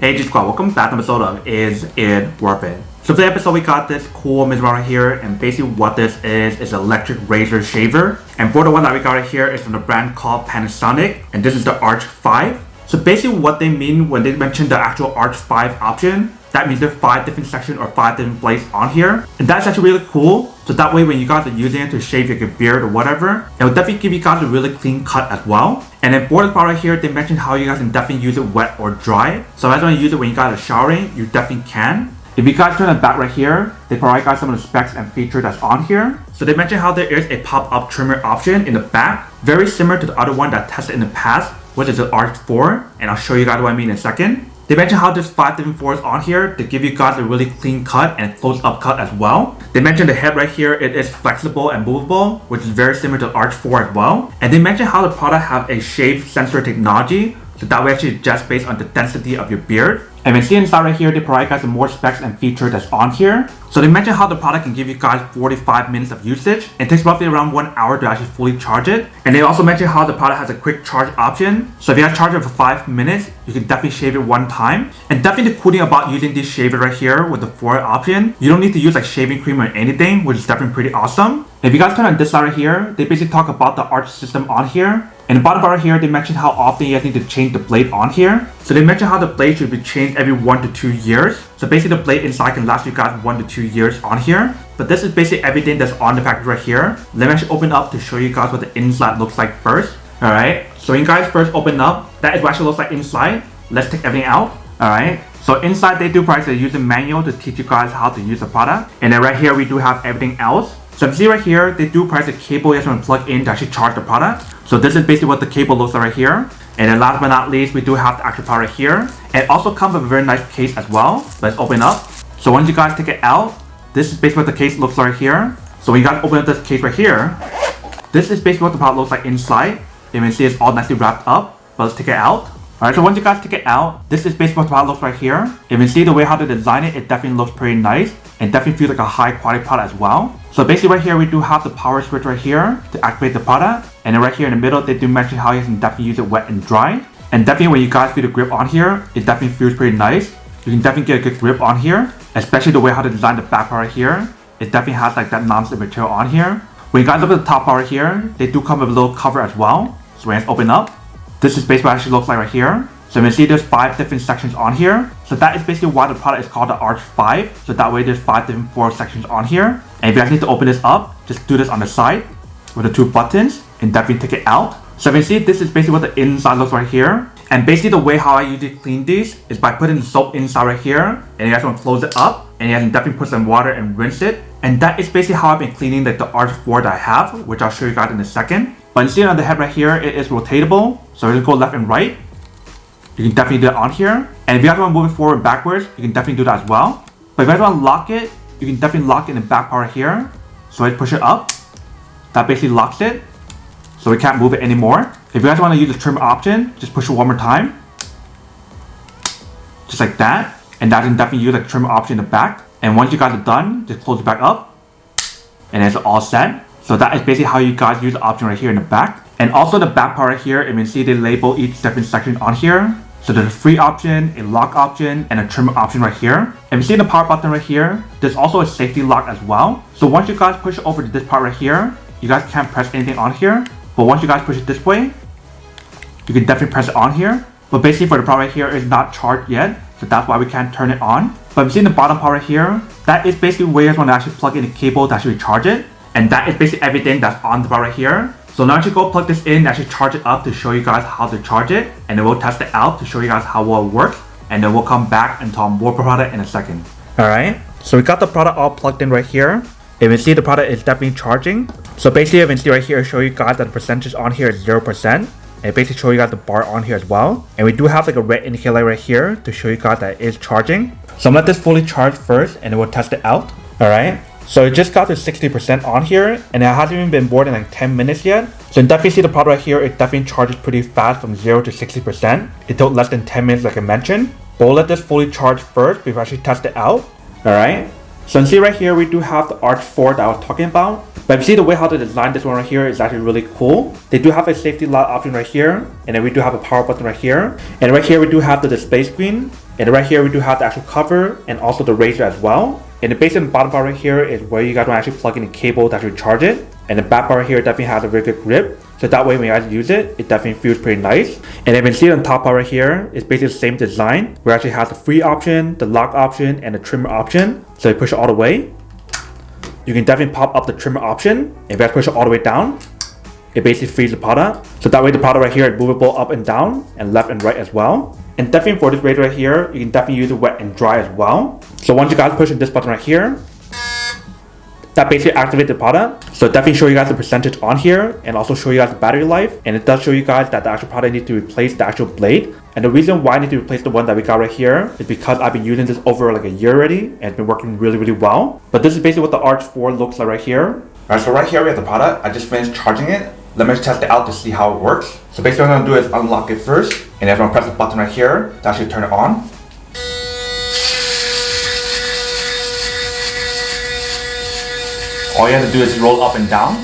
Hey G Squad, welcome back to an episode of Is It Worth It? So for the episode we got this cool mist right here, and basically what this is electric razor shaver. And for the one that we got right here is from the brand called Panasonic, and this is the Arc5. So basically what they mean when they mention the actual Arc5 option, that means there's 5 different sections or 5 different blades on here. And that's actually really cool. So that way when you guys are using it to shave your beard or whatever, it will definitely give you guys a really clean cut as well. And then for this part right here, they mentioned how you guys can definitely use it wet or dry. So if you want to use it when you guys are showering, you definitely can. If you guys turn the back right here, they provide guys some of the specs and features that's on here. So they mentioned how there is a pop-up trimmer option in the back, very similar to the other one that tested in the past, which is the Arc4, and I'll show you guys what I mean in a second. They mentioned how there's 5 different foils on here to give you guys a really clean cut and close-up cut as well. They mentioned the head right here, it is flexible and movable, which is very similar to the Arc4 as well. And they mentioned how the product have a shave sensor technology, so that way actually adjusts based on the density of your beard. And when you see inside right here, they provide guys some more specs and features that's on here. So they mentioned how the product can give you guys 45 minutes of usage. It takes roughly around 1 hour to actually fully charge it. And they also mentioned how the product has a quick charge option. So if you guys charge it for 5 minutes, you can definitely shave it one time. And definitely the cool thing about using this shaver right here with the foil option, you don't need to use like shaving cream or anything, which is definitely pretty awesome. If you guys turn on this side right here, they basically talk about the arch system on here. And the bottom part right here, they mentioned how often you guys need to change the blade on here. So they mentioned how the blade should be changed every 1 to 2 years. So basically the blade inside can last you guys 1 to 2 years on here. But this is basically everything that's on the package right here. Let me actually open up to show you guys what the inside looks like first. Alright, so when you guys first open up, that is what it actually looks like inside. Let's take everything out. Alright, so inside they do provide a user manual to teach you guys how to use the product. And then right here we do have everything else. So you see right here, they do provide a cable you guys want to plug in to actually charge the product. So this is basically what the cable looks like right here. And then last but not least, we do have the actual product here. And it also comes with a very nice case as well. Let's open up. So once you guys take it out, this is basically what the case looks like right here. So when you guys open up this case right here, this is basically what the product looks like inside. You can see it's all nicely wrapped up. But let's take it out. Alright, so once you guys take it out, this is basically what the product looks right here. You can see the way how they design it, it definitely looks pretty nice. And definitely feels like a high quality product as well. So basically right here we do have the power switch right here to activate the product. And then right here in the middle they do mention how you can definitely use it wet and dry. And definitely when you guys feel the grip on here, it definitely feels pretty nice. You can definitely get a good grip on here. Especially the way how they design the back part right here. It definitely has like that non-slip material on here. When you guys look at the top part right here, they do come with a little cover as well. So when it's open up, this is basically what it actually looks like right here. So you can see there's 5 different sections on here. So that is basically why the product is called the Arc5. So that way there's 5 different foil sections on here. And if you guys need to open this up, just do this on the side with the 2 buttons and definitely take it out. So you can see this is basically what the inside looks right here. And basically the way how I usually clean these is by putting the soap inside right here. And you guys want to close it up. And you guys can definitely put some water and rinse it. And that is basically how I've been cleaning like the Arc4 that I have, which I'll show you guys in a second. But you see on the head right here, it is rotatable. So it'll go left and right. You can definitely do that on here. And if you guys want to move it forward and backwards, you can definitely do that as well. But if you guys want to lock it, you can definitely lock it in the back part right here. So I push it up. That basically locks it. So we can't move it anymore. If you guys want to use the trim option, just push it one more time. Just like that. And that can definitely use the trim option in the back. And once you guys are done, just close it back up. And it's all set. So that is basically how you guys use the option right here in the back. And also the back part right here, you can see they label each different section on here. So there's a free option, a lock option, and a trim option right here. And you see the power button right here, there's also a safety lock as well. So once you guys push it over to this part right here, you guys can't press anything on here. But once you guys push it this way, you can definitely press it on here. But basically for the part right here, it's not charged yet. So that's why we can't turn it on. But you see the bottom part right here, that is basically where you guys want to actually plug in the cable to actually charge it. And that is basically everything that's on the bar right here. So now I should go plug this in and actually charge it up to show you guys how to charge it. And then we'll test it out to show you guys how well it works. And then we'll come back and talk more product in a second. Alright, so we got the product all plugged in right here. You can see the product is definitely charging. So basically you can see right here, show you guys that the percentage on here is 0%. And basically show you guys the bar on here as well. And we do have like a red indicator light right here to show you guys that it is charging. So I'm gonna let this fully charge first and then we'll test it out. Alright. So it just got to 60% on here and it hasn't even been more than like 10 minutes yet. So you definitely see the product right here, it definitely charges pretty fast from 0 to 60%. It took less than 10 minutes like I mentioned. But we'll let this fully charge first before I actually test it out. Alright. So you see right here, we do have the Arc4 that I was talking about. But you see the way how they designed this one right here is actually really cool. They do have a safety lock option right here. And then we do have a power button right here. And right here we do have the display screen. And right here we do have the actual cover and also the razor as well. And the base and the bottom part right here is where you guys want to actually plug in a cable to actually charge it. And the back part right here definitely has a very good grip. So that way when you guys use it, it definitely feels pretty nice. And then you can see on the top part right here, it's basically the same design. Where it actually has the free option, the lock option, and the trimmer option. So you push it all the way. You can definitely pop up the trimmer option. If you guys push it all the way down, it basically frees the product. So that way the product right here is movable up and down and left and right as well. And definitely for this razor right here, you can definitely use it wet and dry as well. So once you guys push this button right here, that basically activates the product. So definitely show you guys the percentage on here and also show you guys the battery life. And it does show you guys that the actual product needs to replace the actual blade. And the reason why I need to replace the one that we got right here is because I've been using this over like a year already and it's been working really, really well. But this is basically what the Arc4 looks like right here. Alright, so right here we have the product. I just finished charging it. Let me just test it out to see how it works. So basically what I'm gonna do is unlock it first. And then I'm gonna press the button right here to actually turn it on. All you have to do is roll up and down.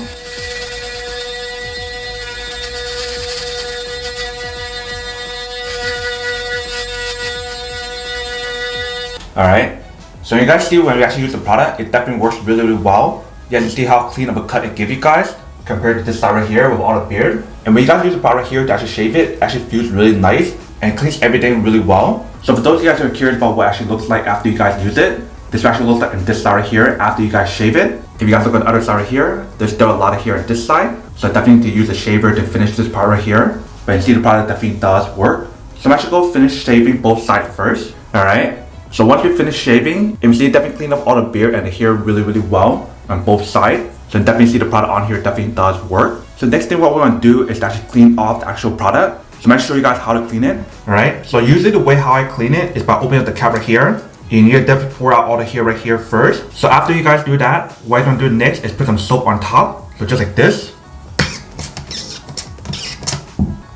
Alright, so you guys see when we actually use the product, it definitely works really, really well. You guys see how clean of a cut it gives you guys compared to this side right here with all the beard. And when you guys use the product here to actually shave it, it actually feels really nice and cleans everything really well. So for those of you guys who are curious about what it actually looks like after you guys use it, this actually looks like in this side right here after you guys shave it. If you guys look on the other side right here, there's still a lot of hair on this side. So I definitely need to use a shaver to finish this part right here. But you see the product definitely does work. So I'm actually going to finish shaving both sides first. Alright. So once we finish shaving, you can see it definitely clean up all the beard and the hair really, really well on both sides. So you definitely see the product on here definitely does work. So next thing what we want to do is to actually clean off the actual product. So I'm going to show you guys how to clean it. Alright. So usually the way how I clean it is by opening up the cap right here. You need to definitely pour out all the hair right here first. So after you guys do that, what I'm going to do next is put some soap on top. So just like this.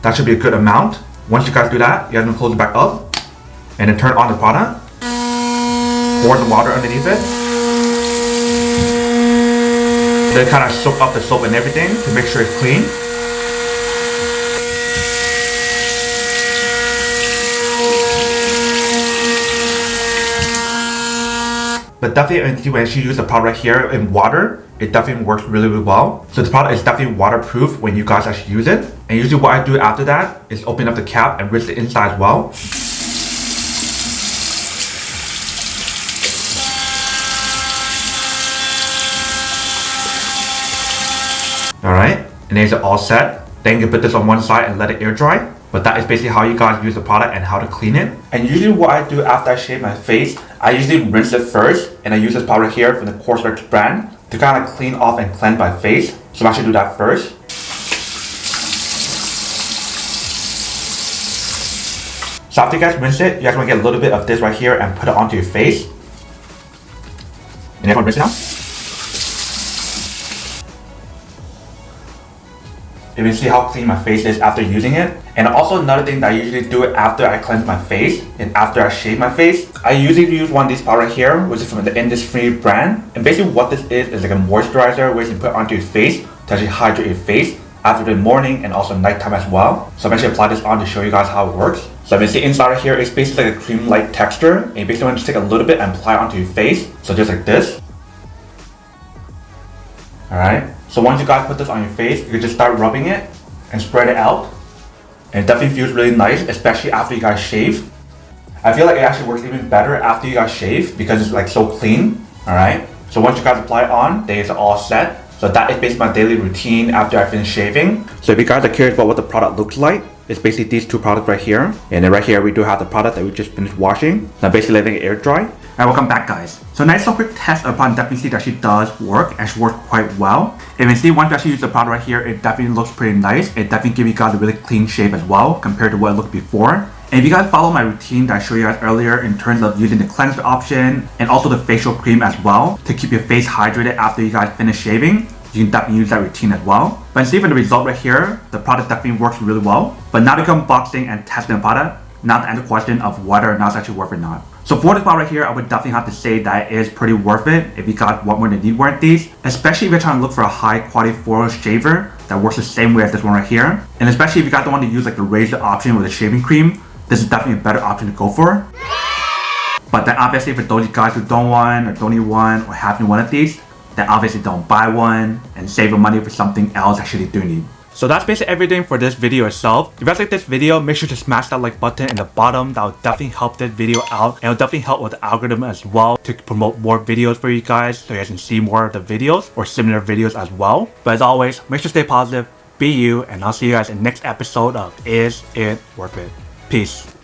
That should be a good amount. Once you guys do that, you guys going to close it back up. And then turn on the product. Pour the water underneath it. Then kind of soak up the soap and everything to make sure it's clean. But definitely when you use the product right here in water, it definitely works really, really well. So the product is definitely waterproof when you guys actually use it. And usually what I do after that is open up the cap and rinse the inside as well. Alright, and then it's all set. Then you put this on one side and let it air dry. But that is basically how you guys use the product and how to clean it. And usually what I do after I shave my face, I usually rinse it first. And I use this powder here from the Courseworks brand to kind of clean off and cleanse my face. So I'm actually do that first. So after you guys rinse it, you guys want to get a little bit of this right here and put it onto your face. And then rinse it out. You can see how clean my face is after using it. And also another thing that I usually do after I cleanse my face and after I shave my face, I usually use one of these powder here, which is from the Innisfree brand. And basically what this is like a moisturizer which you put onto your face to actually hydrate your face after the morning and also nighttime as well. So I'm actually apply this on to show you guys how it works. So you can see inside right here, it's basically like a cream-like texture. And you basically want to just take a little bit and apply it onto your face. So just like this. Alright. So once you guys put this on your face, you can just start rubbing it and spread it out. And it definitely feels really nice, especially after you guys shave. I feel like it actually works even better after you guys shave because it's like so clean. Alright. So once you guys apply it on, then it's all set. So that is basically my daily routine after I finish shaving. So if you guys are curious about what the product looks like, it's basically these two products right here. And then right here we do have the product that we just finished washing. Now basically letting it air dry. Alright, welcome back guys. So nice little quick test upon definitely see that actually does work and actually works quite well. And you see once you actually use the product right here, it definitely looks pretty nice. It definitely gives you guys a really clean shave as well compared to what it looked before. And if you guys follow my routine that I showed you guys earlier in terms of using the cleanser option and also the facial cream as well to keep your face hydrated after you guys finish shaving, you can definitely use that routine as well. But see from the result right here, the product definitely works really well. But now to come unboxing and testing the product, now to answer the question of whether or not it's actually worth it or not. So for this model right here, I would definitely have to say that it is pretty worth it if you got one more than need one of these, especially if you're trying to look for a high quality floral shaver that works the same way as this one right here. And especially if you got the one to use like the razor option with a shaving cream, this is definitely a better option to go for. But then obviously for those guys who don't want or don't need one or have one of these, then obviously don't buy one and save your money for something else that you do need. So that's basically everything for this video itself. If you guys like this video, make sure to smash that like button in the bottom. That will definitely help this video out, and it'll definitely help with the algorithm as well to promote more videos for you guys so you guys can see more of the videos or similar videos as well. But as always, make sure to stay positive, be you, and I'll see you guys in the next episode of Is It Worth It? Peace.